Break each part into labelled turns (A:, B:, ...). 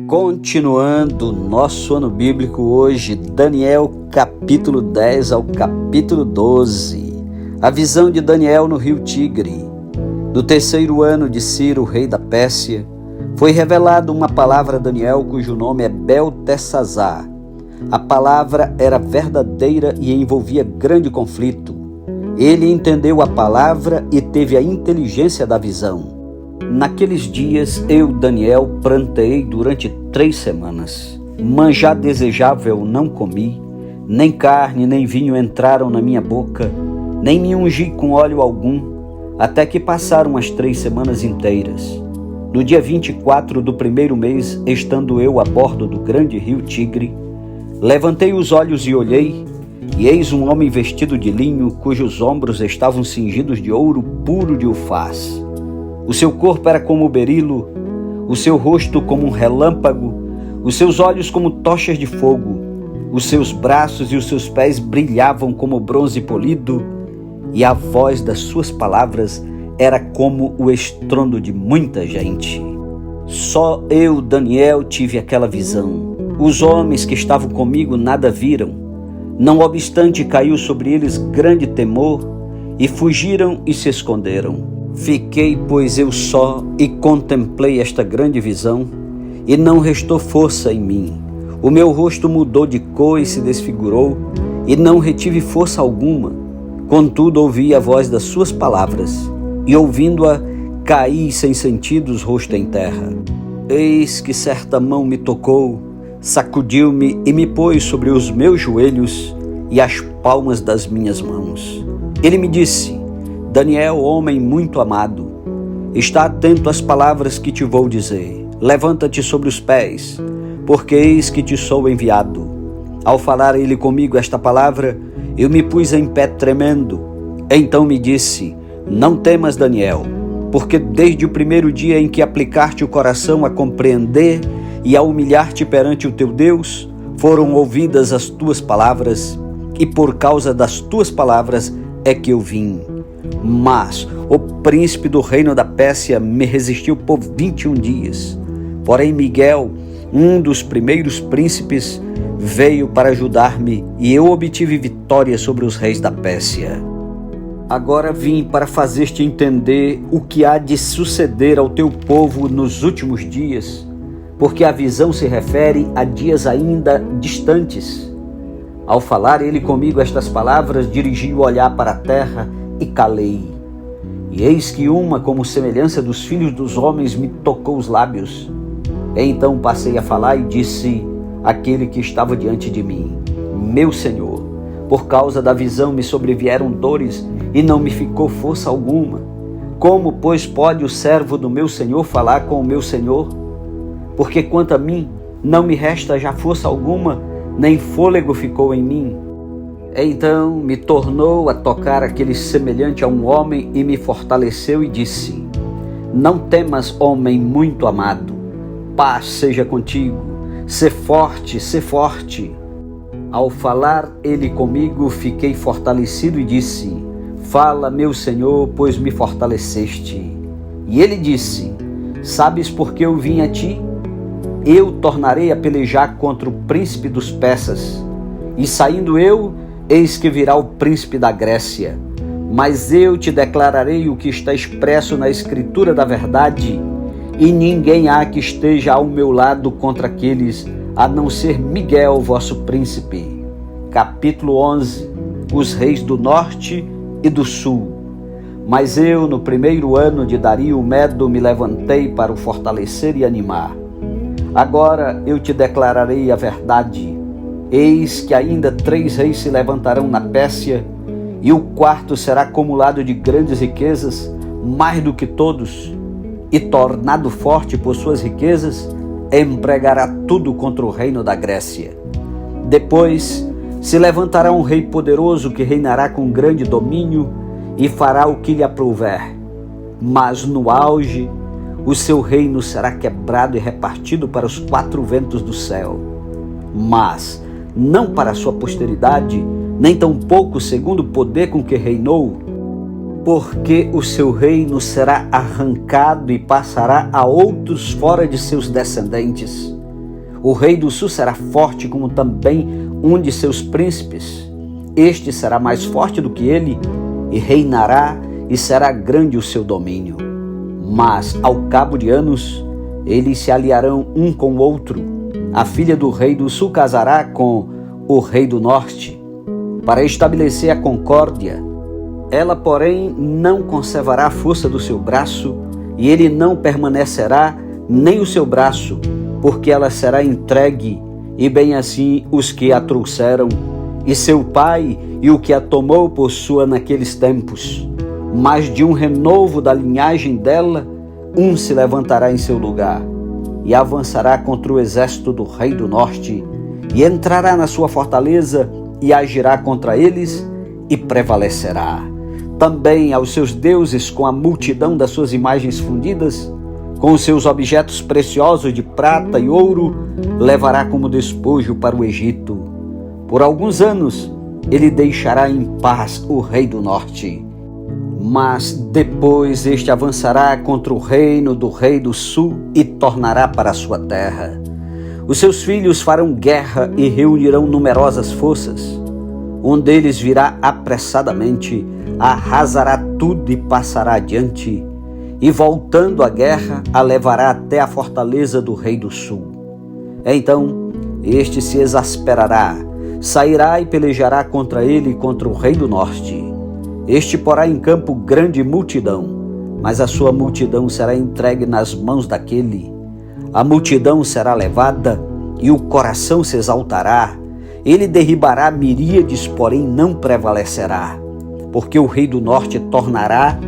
A: Continuando nosso ano bíblico hoje, Daniel capítulo 10 ao capítulo 12. A visão de Daniel no rio Tigre. No terceiro ano de Ciro, rei da Pérsia, foi revelada uma palavra a Daniel, cujo nome é Beltesazar. A palavra era verdadeira e envolvia grande conflito. Ele entendeu a palavra e teve a inteligência da visão. Naqueles dias, eu, Daniel, pranteei durante 3 semanas. Manjar desejável não comi, nem carne nem vinho entraram na minha boca, nem me ungi com óleo algum, até que passaram as 3 semanas inteiras. No dia 24 do primeiro mês, estando eu a bordo do grande rio Tigre, levantei os olhos e olhei, e eis um homem vestido de linho, cujos ombros estavam cingidos de ouro puro de Ufaz. O seu corpo era como berilo, o seu rosto como um relâmpago, os seus olhos como tochas de fogo, os seus braços e os seus pés brilhavam como bronze polido, e a voz das suas palavras era como o estrondo de muita gente. Só eu, Daniel, tive aquela visão. Os homens que estavam comigo nada viram. Não obstante, caiu sobre eles grande temor, e fugiram e se esconderam. Fiquei, pois, eu só e contemplei esta grande visão, e não restou força em mim. O meu rosto mudou de cor e se desfigurou, e não retive força alguma. Contudo, ouvi a voz das suas palavras, e ouvindo-a, caí sem sentidos, rosto em terra. Eis que certa mão me tocou, sacudiu-me e me pôs sobre os meus joelhos e as palmas das minhas mãos. Ele me disse: Daniel, homem muito amado, está atento às palavras que te vou dizer. Levanta-te sobre os pés, porque eis que te sou enviado. Ao falar ele comigo esta palavra, eu me pus em pé tremendo. Então me disse: não temas, Daniel, porque desde o primeiro dia em que aplicar-te o coração a compreender e a humilhar-te perante o teu Deus, foram ouvidas as tuas palavras, e por causa das tuas palavras é que eu vim. Mas o príncipe do reino da Pérsia me resistiu por 21 dias. Porém Miguel, um dos primeiros príncipes, veio para ajudar-me, e eu obtive vitória sobre os reis da Pérsia. Agora vim para fazer-te entender o que há de suceder ao teu povo nos últimos dias, porque a visão se refere a dias ainda distantes. Ao falar ele comigo estas palavras, dirigi o olhar para a terra e calei. E eis que uma, como semelhança dos filhos dos homens, me tocou os lábios. Então passei a falar e disse àquele que estava diante de mim: meu Senhor, por causa da visão me sobrevieram dores e não me ficou força alguma. Como, pois, pode o servo do meu Senhor falar com o meu Senhor? Porque quanto a mim, não me resta já força alguma, nem fôlego ficou em mim. Então me tornou a tocar aquele semelhante a um homem e me fortaleceu e disse: não temas, homem muito amado, paz seja contigo, sê forte, sê forte. Ao falar ele comigo, fiquei fortalecido e disse: fala, meu Senhor, pois me fortaleceste. E ele disse: sabes por que eu vim a ti? Eu tornarei a pelejar contra o príncipe dos persas, e saindo eu, eis que virá o príncipe da Grécia. Mas eu te declararei o que está expresso na escritura da verdade, e ninguém há que esteja ao meu lado contra aqueles, a não ser Miguel, vosso príncipe. Capítulo 11. Os reis do norte e do sul. Mas eu, no primeiro ano de Dario o Medo, me levantei para o fortalecer e animar. Agora eu te declararei a verdade. Eis que ainda 3 reis se levantarão na Pérsia, e o quarto será acumulado de grandes riquezas, mais do que todos, e tornado forte por suas riquezas, empregará tudo contra o reino da Grécia. Depois se levantará um rei poderoso que reinará com grande domínio e fará o que lhe aprouver. Mas no auge, o seu reino será quebrado e repartido para os 4 ventos do céu. Mas não para a sua posteridade, nem tampouco segundo o poder com que reinou, porque o seu reino será arrancado e passará a outros fora de seus descendentes. O rei do sul será forte como também um de seus príncipes. Este será mais forte do que ele e reinará, e será grande o seu domínio. Mas, ao cabo de anos, eles se aliarão um com o outro. A filha do rei do sul casará com o rei do norte, para estabelecer a concórdia. Ela, porém, não conservará a força do seu braço, e ele não permanecerá nem o seu braço, porque ela será entregue, e bem assim os que a trouxeram, e seu pai e o que a tomou possua naqueles tempos. Mas de um renovo da linhagem dela, um se levantará em seu lugar, e avançará contra o exército do rei do norte, e entrará na sua fortaleza, e agirá contra eles, e prevalecerá. Também aos seus deuses, com a multidão das suas imagens fundidas, com os seus objetos preciosos de prata e ouro, levará como despojo para o Egito. Por alguns anos, ele deixará em paz o rei do norte. Mas depois este avançará contra o reino do rei do sul e tornará para a sua terra. Os seus filhos farão guerra e reunirão numerosas forças. Um deles virá apressadamente, arrasará tudo e passará adiante, e voltando à guerra, a levará até a fortaleza do rei do sul. Então este se exasperará, sairá e pelejará contra ele e contra o rei do norte. Este porá em campo grande multidão, mas a sua multidão será entregue nas mãos daquele. A multidão será levada e o coração se exaltará. Ele derribará miríades, porém não prevalecerá, porque o rei do norte tornará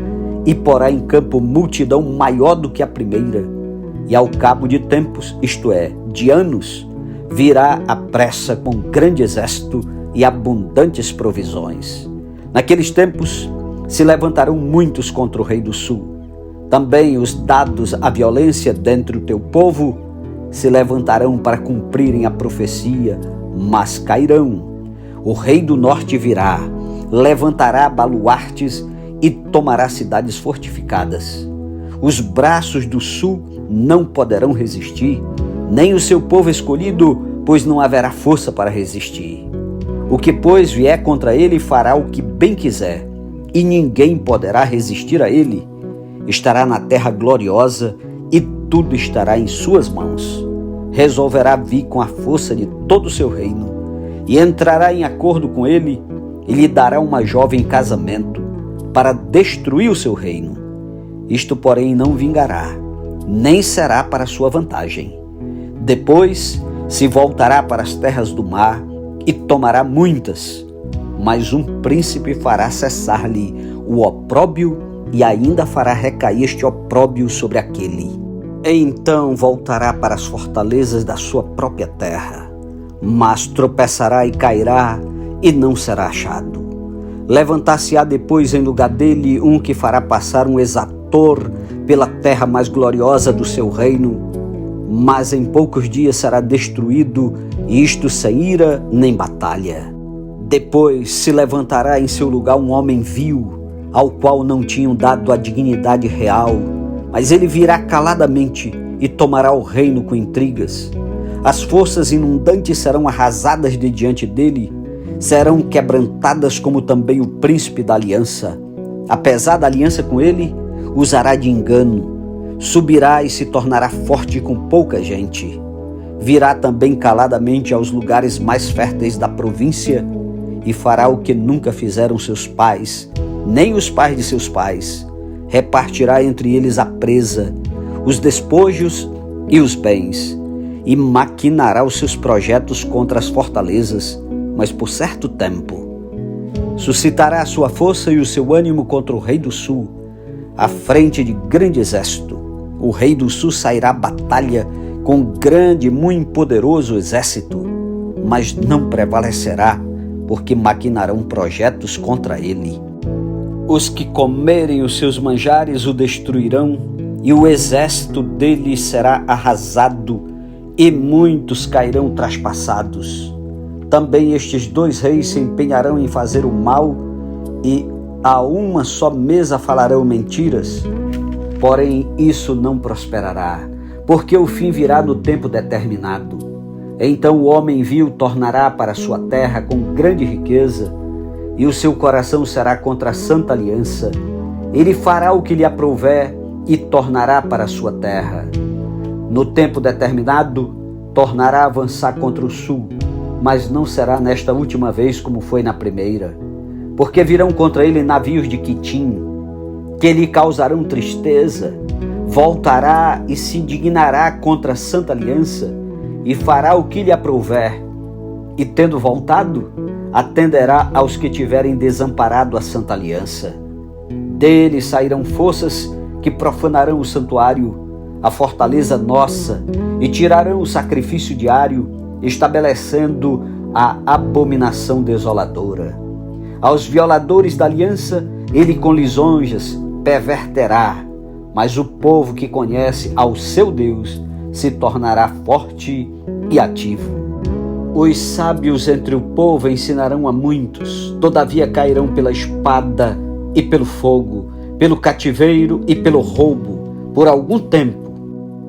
A: e porá em campo multidão maior do que a primeira. E ao cabo de tempos, isto é, de anos, virá à pressa com grande exército e abundantes provisões. Naqueles tempos se levantarão muitos contra o rei do sul. Também os dados à violência dentre o teu povo se levantarão para cumprirem a profecia, mas cairão. O rei do norte virá, levantará baluartes e tomará cidades fortificadas. Os braços do sul não poderão resistir, nem o seu povo escolhido, pois não haverá força para resistir. O que, pois, vier contra ele fará o que bem quiser, e ninguém poderá resistir a ele. Estará na terra gloriosa e tudo estará em suas mãos. Resolverá vir com a força de todo o seu reino, e entrará em acordo com ele, e lhe dará uma jovem em casamento, para destruir o seu reino. Isto, porém, não vingará, nem será para sua vantagem. Depois se voltará para as terras do mar e tomará muitas, mas um príncipe fará cessar-lhe o opróbio e ainda fará recair este opróbio sobre aquele. Então voltará para as fortalezas da sua própria terra, mas tropeçará e cairá e não será achado. Levantar-se-á depois em lugar dele um que fará passar um exator pela terra mais gloriosa do seu reino, mas em poucos dias será destruído, e isto sem ira nem batalha. Depois se levantará em seu lugar um homem vil, ao qual não tinham dado a dignidade real, mas ele virá caladamente e tomará o reino com intrigas. As forças inundantes serão arrasadas de diante dele, serão quebrantadas como também o príncipe da aliança. Apesar da aliança com ele, usará de engano, subirá e se tornará forte com pouca gente. Virá também caladamente aos lugares mais férteis da província e fará o que nunca fizeram seus pais, nem os pais de seus pais. Repartirá entre eles a presa, os despojos e os bens, e maquinará os seus projetos contra as fortalezas, mas por certo tempo. Suscitará a sua força e o seu ânimo contra o rei do sul, à frente de grande exército. O rei do sul sairá à batalha com grande e muito poderoso exército, mas não prevalecerá, porque maquinarão projetos contra ele. Os que comerem os seus manjares o destruirão, e o exército dele será arrasado, e muitos cairão traspassados. Também estes dois reis se empenharão em fazer o mal, e a uma só mesa falarão mentiras. Porém, isso não prosperará, porque o fim virá no tempo determinado. Então o homem vil tornará para sua terra com grande riqueza, e o seu coração será contra a santa aliança. Ele fará o que lhe aprouver e tornará para a sua terra. No tempo determinado, tornará a avançar contra o sul, mas não será nesta última vez como foi na primeira, porque virão contra ele navios de Quitim, que lhe causarão tristeza. Voltará e se indignará contra a santa aliança, e fará o que lhe aprouver, e tendo voltado, atenderá aos que tiverem desamparado a santa aliança. Dele sairão forças que profanarão o santuário, a fortaleza nossa, e tirarão o sacrifício diário, estabelecendo a abominação desoladora. Aos violadores da aliança, ele com lisonjas perverterá, mas o povo que conhece ao seu Deus se tornará forte e ativo. Os sábios entre o povo ensinarão a muitos, todavia cairão pela espada e pelo fogo, pelo cativeiro e pelo roubo, por algum tempo.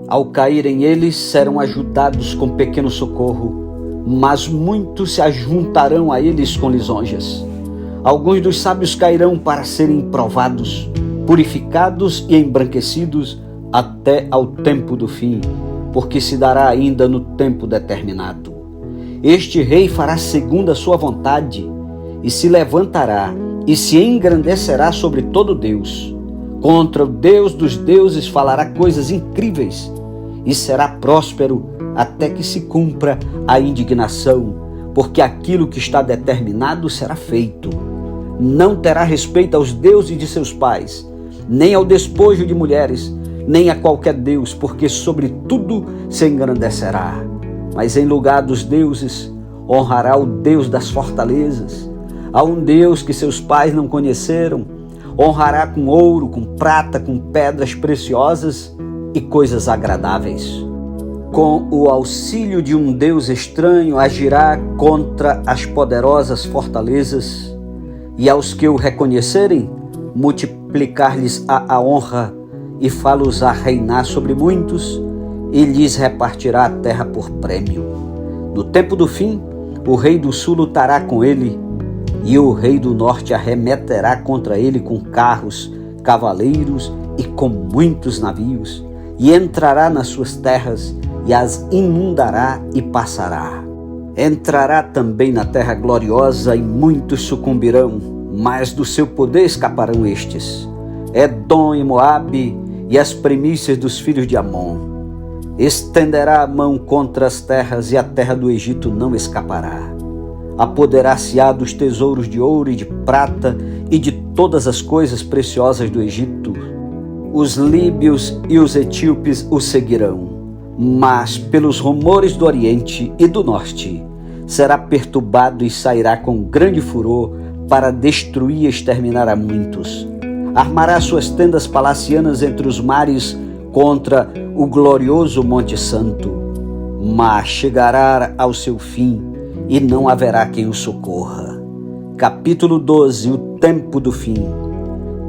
A: Ao caírem eles, serão ajudados com pequeno socorro, mas muitos se ajuntarão a eles com lisonjas. Alguns dos sábios cairão para serem provados, purificados e embranquecidos até ao tempo do fim, porque se dará ainda no tempo determinado. Este rei fará segundo a sua vontade, e se levantará e se engrandecerá sobre todo Deus. Contra o Deus dos deuses falará coisas incríveis, e será próspero até que se cumpra a indignação, porque aquilo que está determinado será feito. Não terá respeito aos deuses de seus pais, nem ao despojo de mulheres, nem a qualquer deus, porque sobre tudo se engrandecerá. Mas em lugar dos deuses, honrará o Deus das fortalezas, a um Deus que seus pais não conheceram. Honrará com ouro, com prata, com pedras preciosas e coisas agradáveis. Com o auxílio de um Deus estranho, agirá contra as poderosas fortalezas, e aos que o reconhecerem, multiplicar-lhes a honra, e fá-los a reinar sobre muitos, e lhes repartirá a terra por prêmio. No tempo do fim, o rei do sul lutará com ele, e o rei do norte arremeterá contra ele com carros, cavaleiros e com muitos navios, e entrará nas suas terras, e as inundará e passará. Entrará também na terra gloriosa, e muitos sucumbirão, mas do seu poder escaparão estes: Edom e Moabe, e as primícias dos filhos de Amon. Estenderá a mão contra as terras, e a terra do Egito não escapará. Apoderar-se-á dos tesouros de ouro e de prata e de todas as coisas preciosas do Egito. Os líbios e os etíopes o seguirão, mas pelos rumores do Oriente e do Norte será perturbado e sairá com grande furor para destruir e exterminar a muitos. Armará suas tendas palacianas entre os mares contra o glorioso Monte Santo, mas chegará ao seu fim e não haverá quem o socorra. Capítulo 12. O tempo do fim.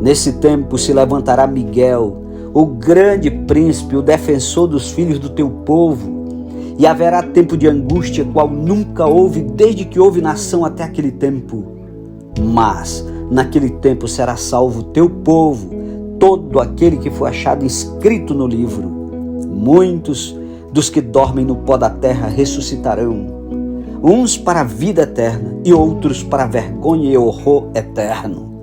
A: Nesse tempo se levantará Miguel, o grande príncipe, o defensor dos filhos do teu povo, e haverá tempo de angústia, qual nunca houve desde que houve nação até aquele tempo. Mas naquele tempo será salvo o teu povo, todo aquele que for achado inscrito no livro. Muitos dos que dormem no pó da terra ressuscitarão, uns para a vida eterna e outros para a vergonha e horror eterno.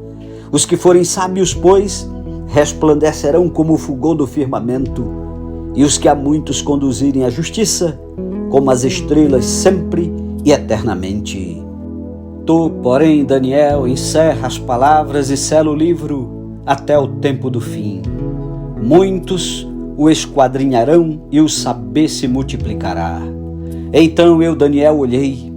A: Os que forem sábios, pois, resplandecerão como o fulgor do firmamento, e os que a muitos conduzirem à justiça, como as estrelas sempre e eternamente. Tu, porém, Daniel, encerra as palavras e sela o livro até o tempo do fim. Muitos o esquadrinharão e o saber se multiplicará. Então eu, Daniel, olhei,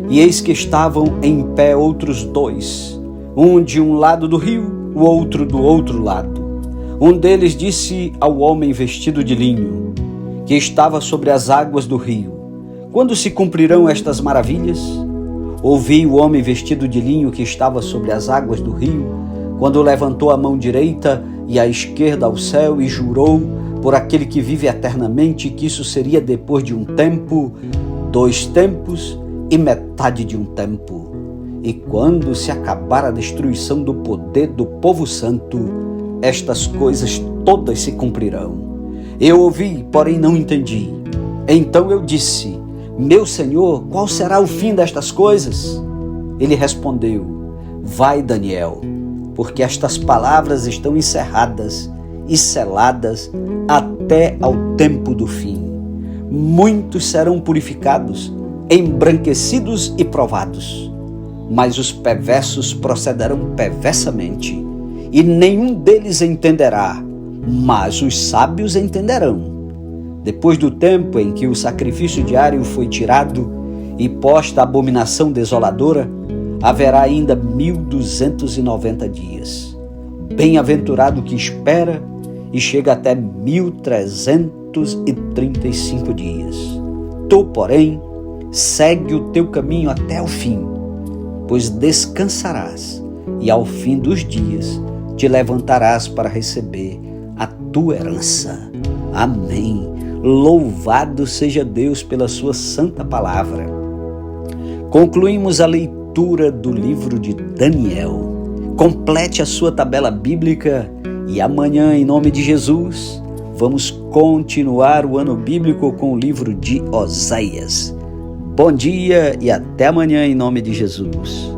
A: e eis que estavam em pé outros dois, um de um lado do rio, o outro do outro lado. Um deles disse ao homem vestido de linho, que estava sobre as águas do rio: quando se cumprirão estas maravilhas? Ouvi o homem vestido de linho que estava sobre as águas do rio, quando levantou a mão direita e a esquerda ao céu e jurou por aquele que vive eternamente que isso seria depois de um tempo. 2 tempos e metade de um tempo. E quando se acabar a destruição do poder do povo santo, estas coisas todas se cumprirão. Eu ouvi, porém não entendi. Então eu disse: meu Senhor, qual será o fim destas coisas? Ele respondeu: vai, Daniel, porque estas palavras estão encerradas e seladas até ao tempo do fim. Muitos serão purificados, embranquecidos e provados, mas os perversos procederão perversamente, e nenhum deles entenderá, mas os sábios entenderão. Depois do tempo em que o sacrifício diário foi tirado e posta a abominação desoladora, haverá ainda 1290 dias. Bem-aventurado que espera e chega até 1335 dias. Tu, porém, segue o teu caminho até o fim, pois descansarás e ao fim dos dias te levantarás para receber a tua herança. Amém. Louvado seja Deus pela sua santa palavra. Concluímos a leitura do livro de Daniel. Complete a sua tabela bíblica e amanhã, em nome de Jesus, vamos continuar o ano bíblico com o livro de Oséias. Bom dia e até amanhã, em nome de Jesus.